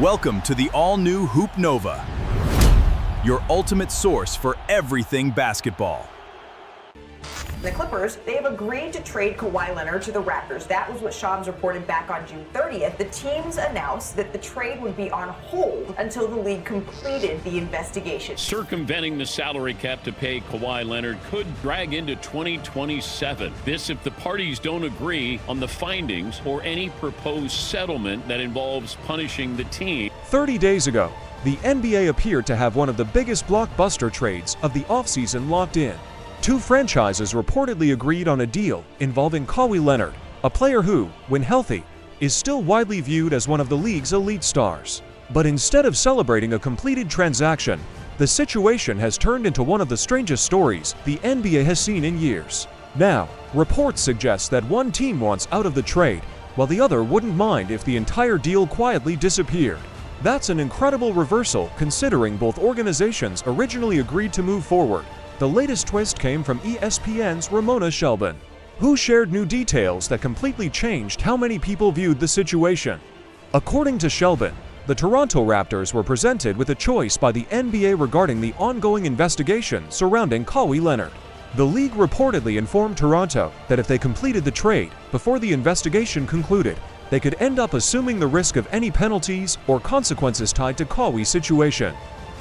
Welcome to the all-new Hoop Nova, your ultimate source for everything basketball. The Clippers, they have agreed to trade Kawhi Leonard to the Raptors. That was what Shams reported back on June 30th. The teams announced that the trade would be on hold until the league completed the investigation. Circumventing the salary cap to pay Kawhi Leonard could drag into 2027. This if the parties don't agree on the findings or any proposed settlement that involves punishing the team. 30 days ago, the NBA appeared to have one of the biggest blockbuster trades of the offseason locked in. Two franchises reportedly agreed on a deal involving Kawhi Leonard, a player who, when healthy, is still widely viewed as one of the league's elite stars. But instead of celebrating a completed transaction, the situation has turned into one of the strangest stories the NBA has seen in years. Now, reports suggest that one team wants out of the trade, while the other wouldn't mind if the entire deal quietly disappeared. That's an incredible reversal considering both organizations originally agreed to move forward. The latest twist came from ESPN's Ramona Shelburne, who shared new details that completely changed how many people viewed the situation. According to Shelburne, the Toronto Raptors were presented with a choice by the NBA regarding the ongoing investigation surrounding Kawhi Leonard. The league reportedly informed Toronto that if they completed the trade before the investigation concluded, they could end up assuming the risk of any penalties or consequences tied to Kawhi's situation.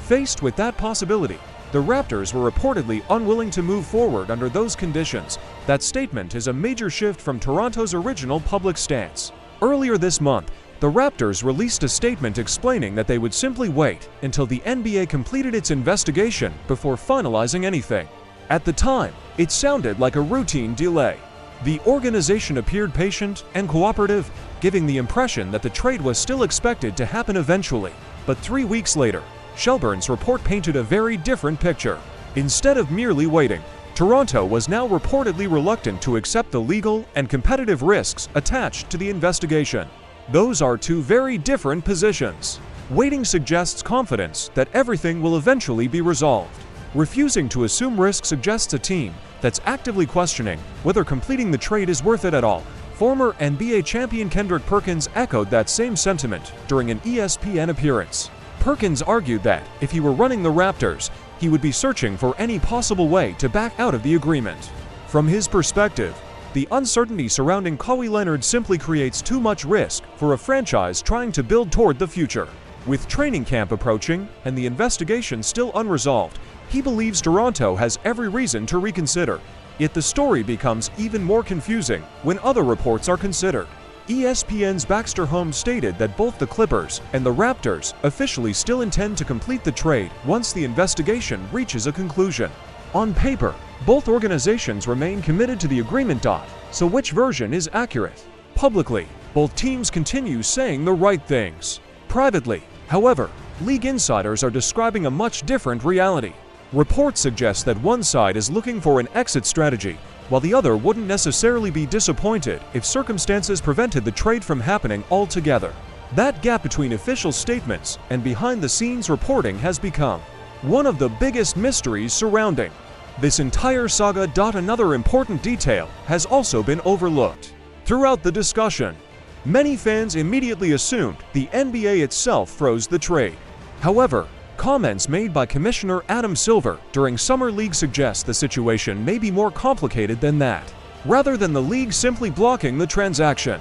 Faced with that possibility, the Raptors were reportedly unwilling to move forward under those conditions. That statement is a major shift from Toronto's original public stance. Earlier this month, the Raptors released a statement explaining that they would simply wait until the NBA completed its investigation before finalizing anything. At the time, it sounded like a routine delay. The organization appeared patient and cooperative, giving the impression that the trade was still expected to happen eventually. But 3 weeks later, Shelburne's report painted a very different picture. Instead of merely waiting, Toronto was now reportedly reluctant to accept the legal and competitive risks attached to the investigation. Those are two very different positions. Waiting suggests confidence that everything will eventually be resolved. Refusing to assume risk suggests a team that's actively questioning whether completing the trade is worth it at all. Former NBA champion Kendrick Perkins echoed that same sentiment during an ESPN appearance. Perkins argued that, if he were running the Raptors, he would be searching for any possible way to back out of the agreement. From his perspective, the uncertainty surrounding Kawhi Leonard simply creates too much risk for a franchise trying to build toward the future. With training camp approaching and the investigation still unresolved, he believes Toronto has every reason to reconsider. Yet the story becomes even more confusing when other reports are considered. ESPN's Baxter Holmes stated that both the Clippers and the Raptors officially still intend to complete the trade once the investigation reaches a conclusion. On paper, both organizations remain committed to the agreement. So which version is accurate? Publicly, both teams continue saying the right things. Privately, however, league insiders are describing a much different reality. Reports suggest that one side is looking for an exit strategy, while the other wouldn't necessarily be disappointed if circumstances prevented the trade from happening altogether. That gap between official statements and behind-the-scenes reporting has become one of the biggest mysteries surrounding this entire saga. Another important detail has also been overlooked. Throughout the discussion, many fans immediately assumed the NBA itself froze the trade. However, comments made by Commissioner Adam Silver during Summer League suggest the situation may be more complicated than that. Rather than the league simply blocking the transaction,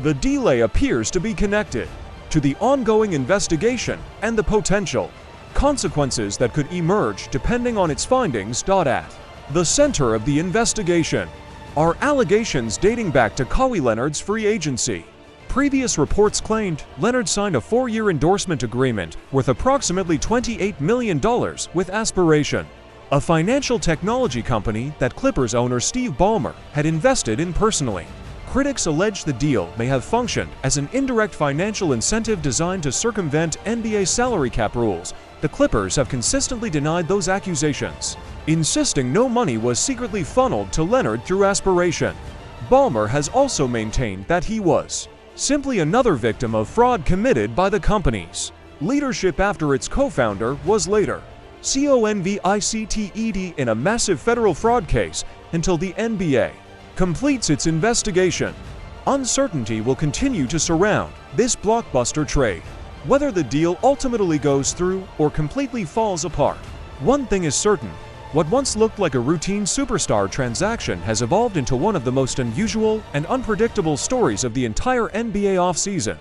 the delay appears to be connected to the ongoing investigation and the potential consequences that could emerge depending on its findings. At the center of the investigation are allegations dating back to Kawhi Leonard's free agency. Previous reports claimed Leonard signed a 4-year endorsement agreement worth approximately $28 million with Aspiration, a financial technology company that Clippers owner Steve Ballmer had invested in personally. Critics allege the deal may have functioned as an indirect financial incentive designed to circumvent NBA salary cap rules. The Clippers have consistently denied those accusations, insisting no money was secretly funneled to Leonard through Aspiration. Ballmer has also maintained that he was simply another victim of fraud committed by the company's leadership after its co-founder was later convicted in a massive federal fraud case until the NBA completes its investigation. Uncertainty will continue to surround this blockbuster trade. Whether the deal ultimately goes through or completely falls apart, one thing is certain: what once looked like a routine superstar transaction has evolved into one of the most unusual and unpredictable stories of the entire NBA offseason.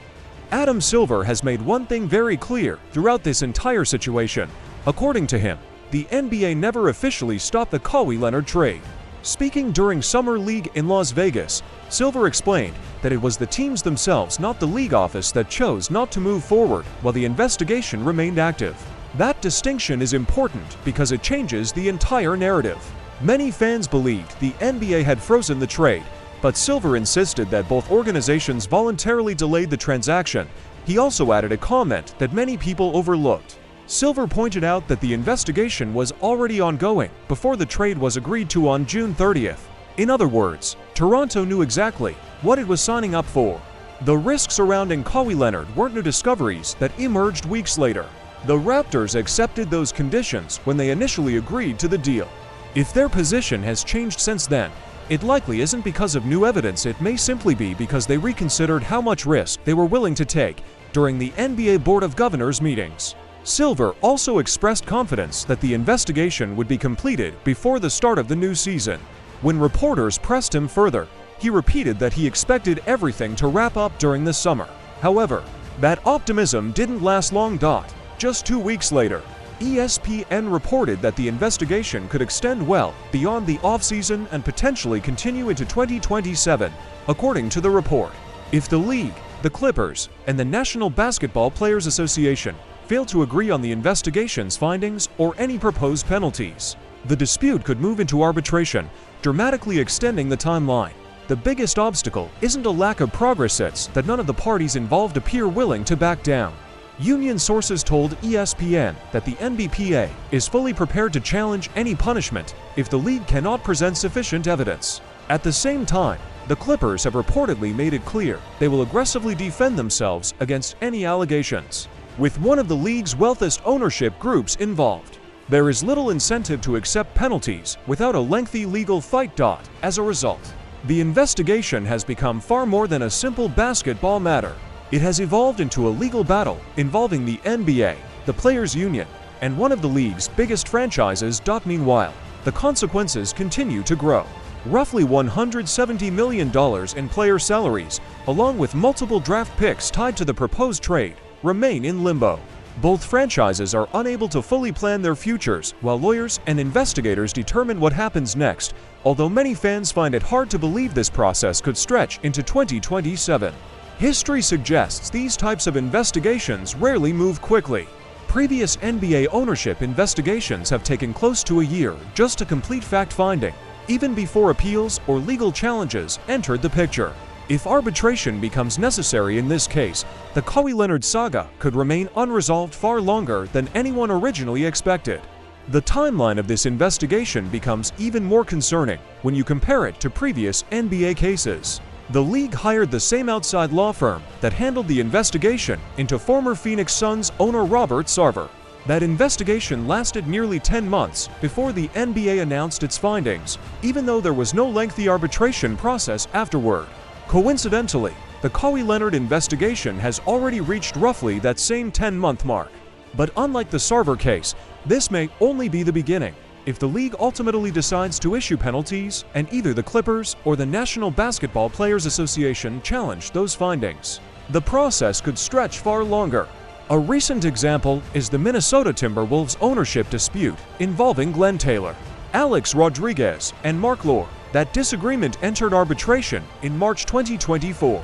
Adam Silver has made one thing very clear throughout this entire situation. According to him, the NBA never officially stopped the Kawhi Leonard trade. Speaking during Summer League in Las Vegas, Silver explained that it was the teams themselves, not the league office, that chose not to move forward while the investigation remained active. That distinction is important because it changes the entire narrative. Many fans believed the NBA had frozen the trade, but Silver insisted that both organizations voluntarily delayed the transaction. He also added a comment that many people overlooked. Silver pointed out that the investigation was already ongoing before the trade was agreed to on June 30th. In other words, Toronto knew exactly what it was signing up for. The risks surrounding Kawhi Leonard weren't new discoveries that emerged weeks later. The Raptors accepted those conditions when they initially agreed to the deal. If their position has changed since then, it likely isn't because of new evidence. It may simply be because they reconsidered how much risk they were willing to take during the NBA Board of Governors meetings. Silver also expressed confidence that the investigation would be completed before the start of the new season. When reporters pressed him further, he repeated that he expected everything to wrap up during the summer. However, that optimism didn't last long. Just 2 weeks later, ESPN reported that the investigation could extend well beyond the offseason and potentially continue into 2027, according to the report. If the league, the Clippers, and the National Basketball Players Association fail to agree on the investigation's findings or any proposed penalties, the dispute could move into arbitration, dramatically extending the timeline. The biggest obstacle isn't a lack of progress, it's that none of the parties involved appear willing to back down. Union sources told ESPN that the NBPA is fully prepared to challenge any punishment if the league cannot present sufficient evidence. At the same time, the Clippers have reportedly made it clear they will aggressively defend themselves against any allegations. With one of the league's wealthiest ownership groups involved, there is little incentive to accept penalties without a lengthy legal fight. As a result, the investigation has become far more than a simple basketball matter. It has evolved into a legal battle involving the NBA, the Players Union, and one of the league's biggest franchises. Meanwhile, the consequences continue to grow. Roughly $170 million in player salaries, along with multiple draft picks tied to the proposed trade, remain in limbo. Both franchises are unable to fully plan their futures, while lawyers and investigators determine what happens next, although many fans find it hard to believe this process could stretch into 2027. History suggests these types of investigations rarely move quickly. Previous NBA ownership investigations have taken close to a year just to complete fact-finding, even before appeals or legal challenges entered the picture. If arbitration becomes necessary in this case, the Kawhi Leonard saga could remain unresolved far longer than anyone originally expected. The timeline of this investigation becomes even more concerning when you compare it to previous NBA cases. The league hired the same outside law firm that handled the investigation into former Phoenix Suns owner Robert Sarver. That investigation lasted nearly 10 months before the NBA announced its findings, even though there was no lengthy arbitration process afterward. Coincidentally, the Kawhi Leonard investigation has already reached roughly that same 10-month mark. But unlike the Sarver case, this may only be the beginning. If the league ultimately decides to issue penalties, and either the Clippers or the National Basketball Players Association challenge those findings, the process could stretch far longer. A recent example is the Minnesota Timberwolves ownership dispute involving Glenn Taylor, Alex Rodriguez, and Mark Lore. That disagreement entered arbitration in March 2024,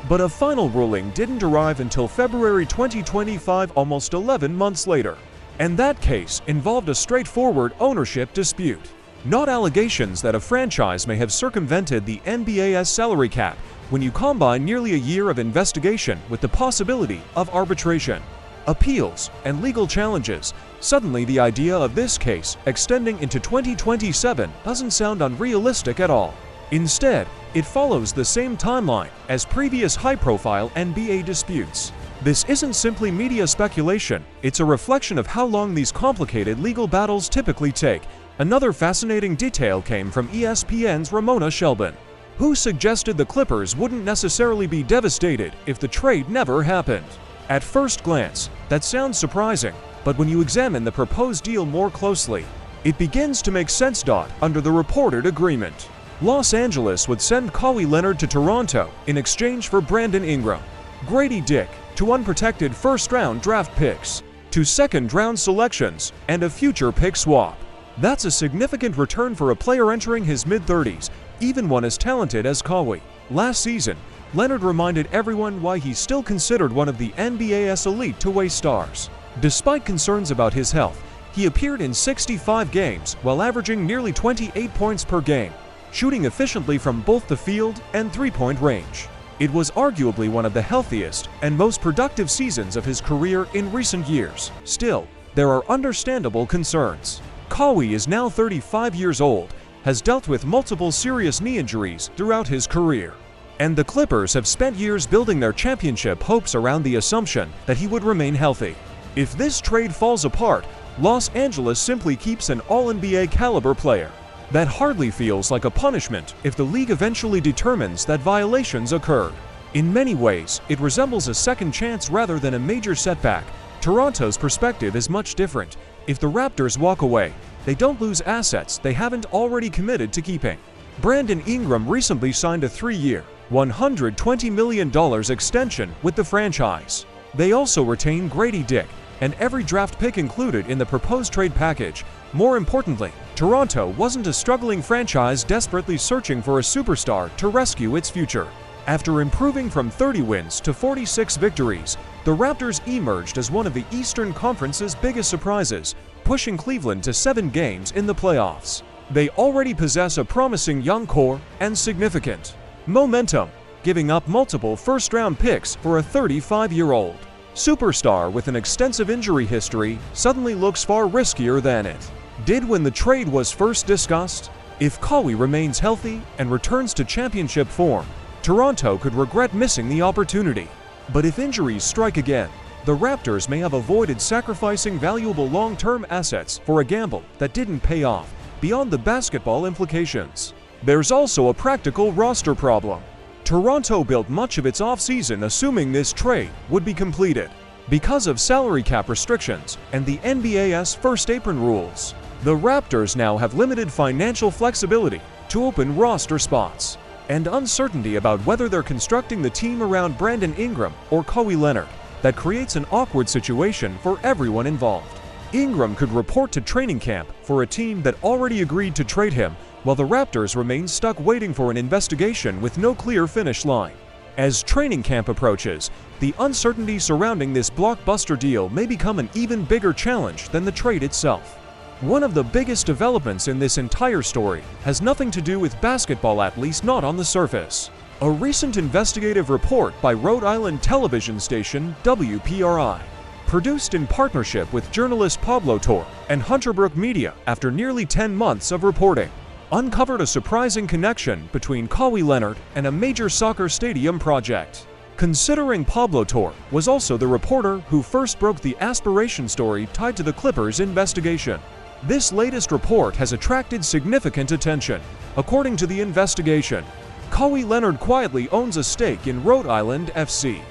but a final ruling didn't arrive until February 2025, almost 11 months later. And that case involved a straightforward ownership dispute, not allegations that a franchise may have circumvented the NBA's salary cap. When you combine nearly a year of investigation with the possibility of arbitration, appeals, and legal challenges, suddenly the idea of this case extending into 2027 doesn't sound unrealistic at all. Instead, it follows the same timeline as previous high-profile NBA disputes. This isn't simply media speculation, it's a reflection of how long these complicated legal battles typically take. Another fascinating detail came from ESPN's Ramona Shelburne, who suggested the Clippers wouldn't necessarily be devastated if the trade never happened. At first glance, that sounds surprising, but when you examine the proposed deal more closely, it begins to make sense. Under the reported agreement, Los Angeles would send Kawhi Leonard to Toronto in exchange for Brandon Ingram, Grady Dick, 2 unprotected first-round draft picks, 2 second-round selections, and a future pick swap. That's a significant return for a player entering his mid-30s, even one as talented as Kawhi. Last season, Leonard reminded everyone why he's still considered one of the NBA's elite two-way stars. Despite concerns about his health, he appeared in 65 games while averaging nearly 28 points per game, shooting efficiently from both the field and three-point range. It was arguably one of the healthiest and most productive seasons of his career in recent years. Still, there are understandable concerns. Kawhi is now 35 years old, has dealt with multiple serious knee injuries throughout his career, and the Clippers have spent years building their championship hopes around the assumption that he would remain healthy. If this trade falls apart, Los Angeles simply keeps an All-NBA caliber player. That hardly feels like a punishment if the league eventually determines that violations occurred. In many ways, it resembles a second chance rather than a major setback. Toronto's perspective is much different. If the Raptors walk away, they don't lose assets they haven't already committed to keeping. Brandon Ingram recently signed a 3-year, $120 million extension with the franchise. They also retain Grady Dick and every draft pick included in the proposed trade package. More importantly, Toronto wasn't a struggling franchise desperately searching for a superstar to rescue its future. After improving from 30 wins to 46 victories, the Raptors emerged as one of the Eastern Conference's biggest surprises, pushing Cleveland to 7 games in the playoffs. They already possess a promising young core and significant momentum, giving up multiple first-round picks for a 35-year-old superstar with an extensive injury history suddenly looks far riskier than it did when the trade was first discussed. If Kawhi remains healthy and returns to championship form, Toronto could regret missing the opportunity. But if injuries strike again, the Raptors may have avoided sacrificing valuable long-term assets for a gamble that didn't pay off beyond the basketball implications. There's also a practical roster problem. Toronto built much of its offseason assuming this trade would be completed. Because of salary cap restrictions and the NBA's first apron rules, the Raptors now have limited financial flexibility to open roster spots, and uncertainty about whether they're constructing the team around Brandon Ingram or Kawhi Leonard. That creates an awkward situation for everyone involved. Ingram could report to training camp for a team that already agreed to trade him, while the Raptors remain stuck waiting for an investigation with no clear finish line. As training camp approaches, the uncertainty surrounding this blockbuster deal may become an even bigger challenge than the trade itself. One of the biggest developments in this entire story has nothing to do with basketball, at least not on the surface. A recent investigative report by Rhode Island television station WPRI, produced in partnership with journalist Pablo Torre and Hunterbrook Media after nearly 10 months of reporting, uncovered a surprising connection between Kawhi Leonard and a major soccer stadium project. Considering Pablo Torre was also the reporter who first broke the aspiration story tied to the Clippers investigation, this latest report has attracted significant attention. According to the investigation, Kawhi Leonard quietly owns a stake in Rhode Island FC,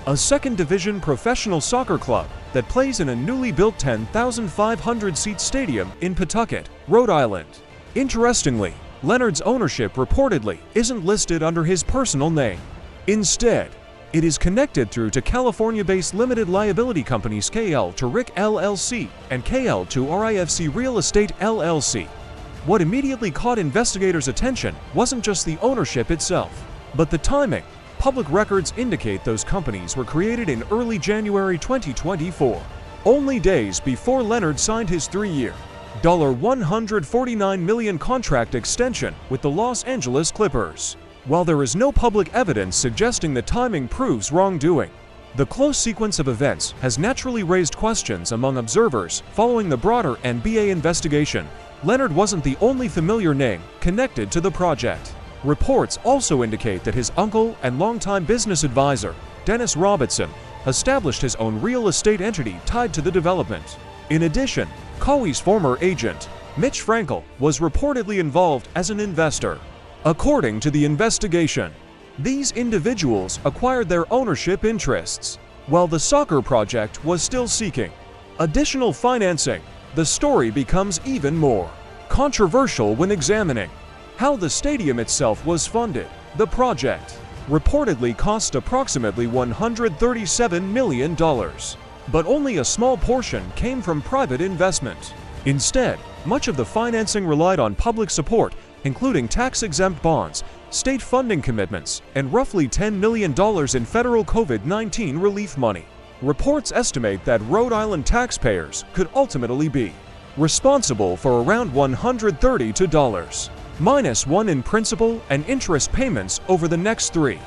a second-division professional soccer club that plays in a newly built 10,500-seat stadium in Pawtucket, Rhode Island. Interestingly, Leonard's ownership reportedly isn't listed under his personal name. Instead, it is connected through to California-based limited liability companies KL to RIC LLC and KL to RIFC Real Estate LLC. What immediately caught investigators' attention wasn't just the ownership itself, but the timing. Public records indicate those companies were created in early January 2024, only days before Leonard signed his 3-year, $149 million contract extension with the Los Angeles Clippers. While there is no public evidence suggesting the timing proves wrongdoing, the close sequence of events has naturally raised questions among observers. Following the broader NBA investigation, Leonard wasn't the only familiar name connected to the project. Reports also indicate that his uncle and longtime business advisor, Dennis Robertson, established his own real estate entity tied to the development. In addition, Kawhi's former agent, Mitch Frankel, was reportedly involved as an investor. According to the investigation, these individuals acquired their ownership interests While the soccer project was still seeking additional financing, the story becomes even more controversial when examining how the stadium itself was funded. The project reportedly cost approximately $137 million, but only a small portion came from private investment. Instead, much of the financing relied on public support, including tax-exempt bonds, state funding commitments, and roughly $10 million in federal COVID-19 relief money. Reports estimate that Rhode Island taxpayers could ultimately be responsible for around $132 minus one in principal and interest payments over the next 3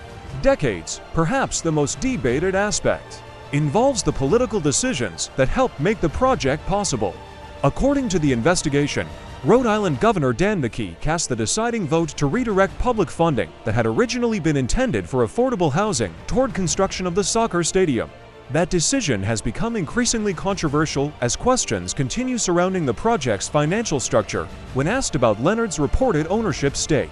decades. Perhaps the most debated aspect involves the political decisions that helped make the project possible. According to the investigation, Rhode Island Governor Dan McKee cast the deciding vote to redirect public funding that had originally been intended for affordable housing toward construction of the soccer stadium. That decision has become increasingly controversial as questions continue surrounding the project's financial structure when asked about Leonard's reported ownership stake.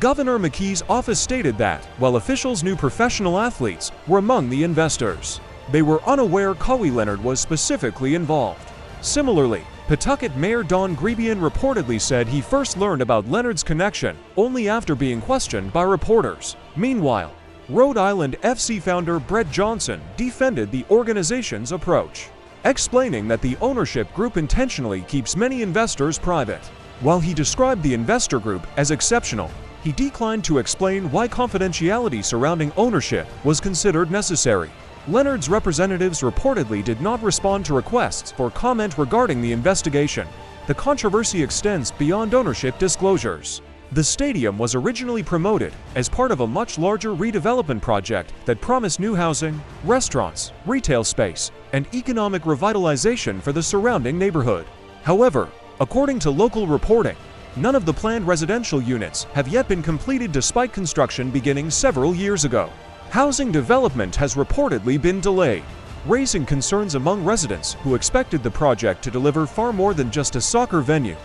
Governor McKee's office stated that, while officials knew professional athletes were among the investors, they were unaware Kawhi Leonard was specifically involved. Similarly, Pawtucket Mayor Don Grebian reportedly said he first learned about Leonard's connection only after being questioned by reporters. Meanwhile, Rhode Island FC founder Brett Johnson defended the organization's approach, explaining that the ownership group intentionally keeps many investors private. While he described the investor group as exceptional, he declined to explain why confidentiality surrounding ownership was considered necessary. Leonard's representatives reportedly did not respond to requests for comment regarding the investigation. The controversy extends beyond ownership disclosures. The stadium was originally promoted as part of a much larger redevelopment project that promised new housing, restaurants, retail space, and economic revitalization for the surrounding neighborhood. However, according to local reporting, none of the planned residential units have yet been completed despite construction beginning several years ago. Housing development has reportedly been delayed, raising concerns among residents who expected the project to deliver far more than just a soccer venue.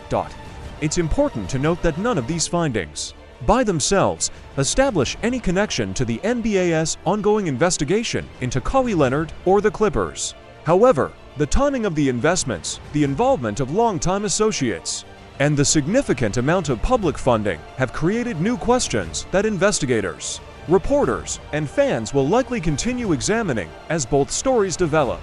It's important to note that none of these findings, by themselves, establish any connection to the NBA's ongoing investigation into Kawhi Leonard or the Clippers. However, the timing of the investments, the involvement of longtime associates, and the significant amount of public funding have created new questions that investigators, reporters, and fans will likely continue examining as both stories develop.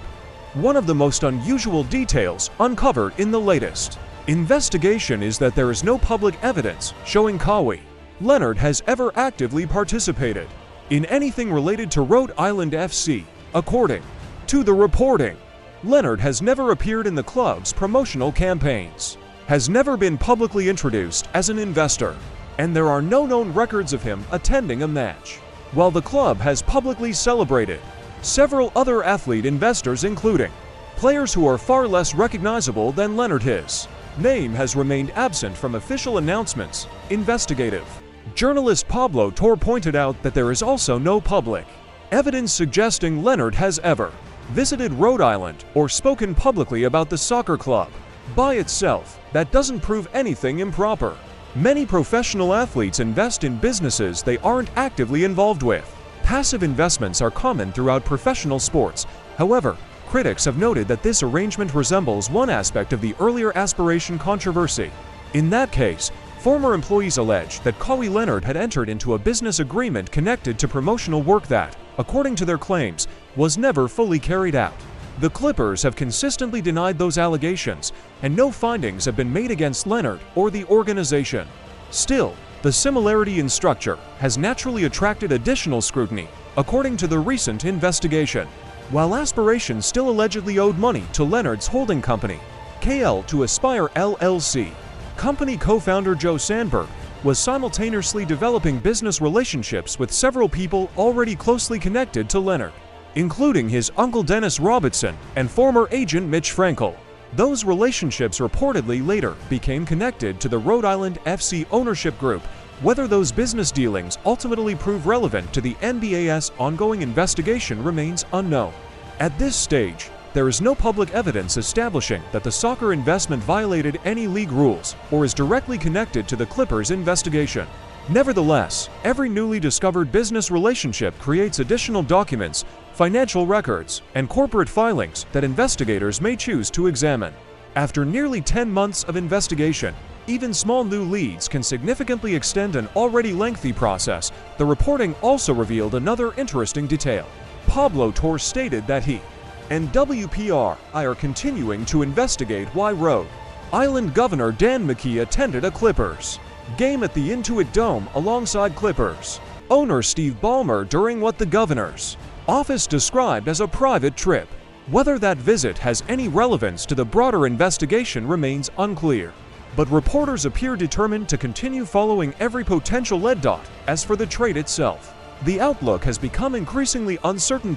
One of the most unusual details uncovered in the latest investigation is that there is no public evidence showing Kawhi Leonard has ever actively participated in anything related to Rhode Island FC. According to the reporting, Leonard has never appeared in the club's promotional campaigns, has never been publicly introduced as an investor, and there are no known records of him attending a match. While the club has publicly celebrated several other athlete investors, including players who are far less recognizable than Leonard, his name has remained absent from official announcements. Investigative journalist Pablo Torre pointed out that there is also no public evidence suggesting Leonard has ever visited Rhode Island or spoken publicly about the soccer club. By itself, that doesn't prove anything improper. Many professional athletes invest in businesses they aren't actively involved with. Passive investments are common throughout professional sports. However, critics have noted that this arrangement resembles one aspect of the earlier aspiration controversy. In that case, former employees alleged that Kawhi Leonard had entered into a business agreement connected to promotional work that, according to their claims, was never fully carried out. The Clippers have consistently denied those allegations, and no findings have been made against Leonard or the organization. Still, the similarity in structure has naturally attracted additional scrutiny, according to the recent investigation. While Aspiration still allegedly owed money to Leonard's holding company, KL to Aspire LLC, company co-founder Joe Sandberg was simultaneously developing business relationships with several people already closely connected to Leonard, including his uncle Dennis Robertson and former agent Mitch Frankel. Those relationships reportedly later became connected to the Rhode Island FC ownership group. Whether those business dealings ultimately prove relevant to the NBA's ongoing investigation remains unknown. At this stage, there is no public evidence establishing that the soccer investment violated any league rules or is directly connected to the Clippers' investigation. Nevertheless, every newly discovered business relationship creates additional documents, financial records, and corporate filings that investigators may choose to examine. After nearly 10 months of investigation, even small new leads can significantly extend an already lengthy process. The reporting also revealed another interesting detail. Pablo Torre stated that he and WPRI are continuing to investigate why Rhode Island Governor Dan McKee attended a Clippers game at the Intuit Dome alongside Clippers owner Steve Ballmer during what the governor's office described as a private trip. Whether that visit has any relevance to the broader investigation remains unclear, but reporters appear determined to continue following every potential lead dot. As for the trade itself, the outlook has become increasingly uncertain.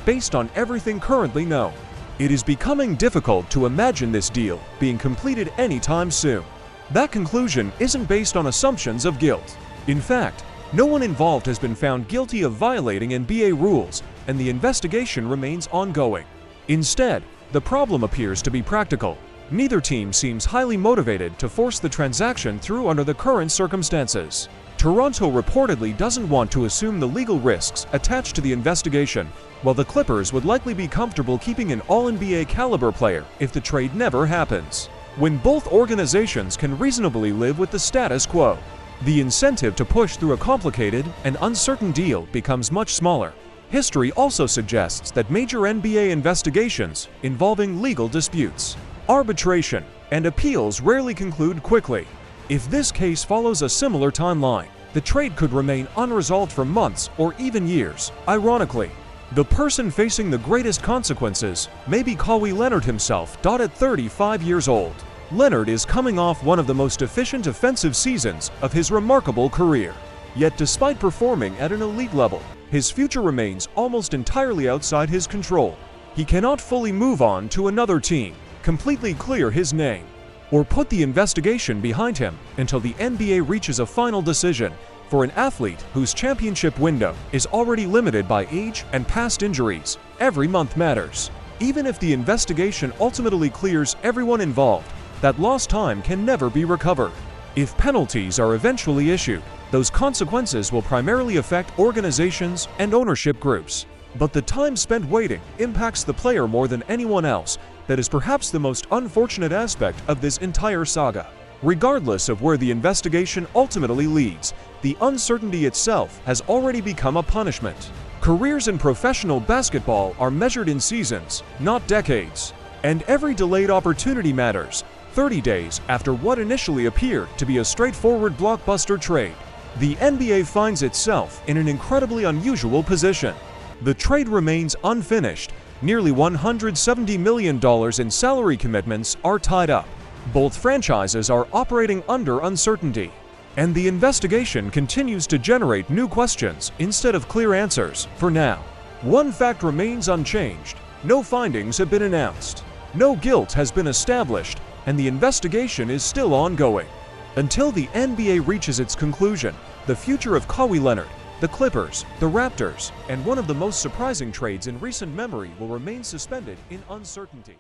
Based on everything currently known, it is becoming difficult to imagine this deal being completed anytime soon. That conclusion isn't based on assumptions of guilt. In fact, no one involved has been found guilty of violating NBA rules, and the investigation remains ongoing. Instead, the problem appears to be practical. Neither team seems highly motivated to force the transaction through under the current circumstances. Toronto reportedly doesn't want to assume the legal risks attached to the investigation, while the Clippers would likely be comfortable keeping an All-NBA caliber player if the trade never happens. When both organizations can reasonably live with the status quo, the incentive to push through a complicated and uncertain deal becomes much smaller. History also suggests that major NBA investigations involving legal disputes, arbitration, and appeals rarely conclude quickly. If this case follows a similar timeline, the trade could remain unresolved for months or even years. Ironically, the person facing the greatest consequences may be Kawhi Leonard himself. At 35 years old, Leonard is coming off one of the most efficient offensive seasons of his remarkable career. Yet despite performing at an elite level, his future remains almost entirely outside his control. He cannot fully move on to another team, completely clear his name, or put the investigation behind him until the NBA reaches a final decision. For an athlete whose championship window is already limited by age and past injuries, every month matters. Even if the investigation ultimately clears everyone involved, that lost time can never be recovered. If penalties are eventually issued, those consequences will primarily affect organizations and ownership groups. But the time spent waiting impacts the player more than anyone else. That is perhaps the most unfortunate aspect of this entire saga. Regardless of where the investigation ultimately leads, the uncertainty itself has already become a punishment. Careers in professional basketball are measured in seasons, not decades. And every delayed opportunity matters. 30 days after what initially appeared to be a straightforward blockbuster trade, the NBA finds itself in an incredibly unusual position. The trade remains unfinished. Nearly $170 million in salary commitments are tied up. Both franchises are operating under uncertainty, and the investigation continues to generate new questions instead of clear answers. For now, one fact remains unchanged. No findings have been announced. No guilt has been established, and the investigation is still ongoing. Until the NBA reaches its conclusion, the future of Kawhi Leonard, the Clippers, the Raptors, and one of the most surprising trades in recent memory will remain suspended in uncertainty.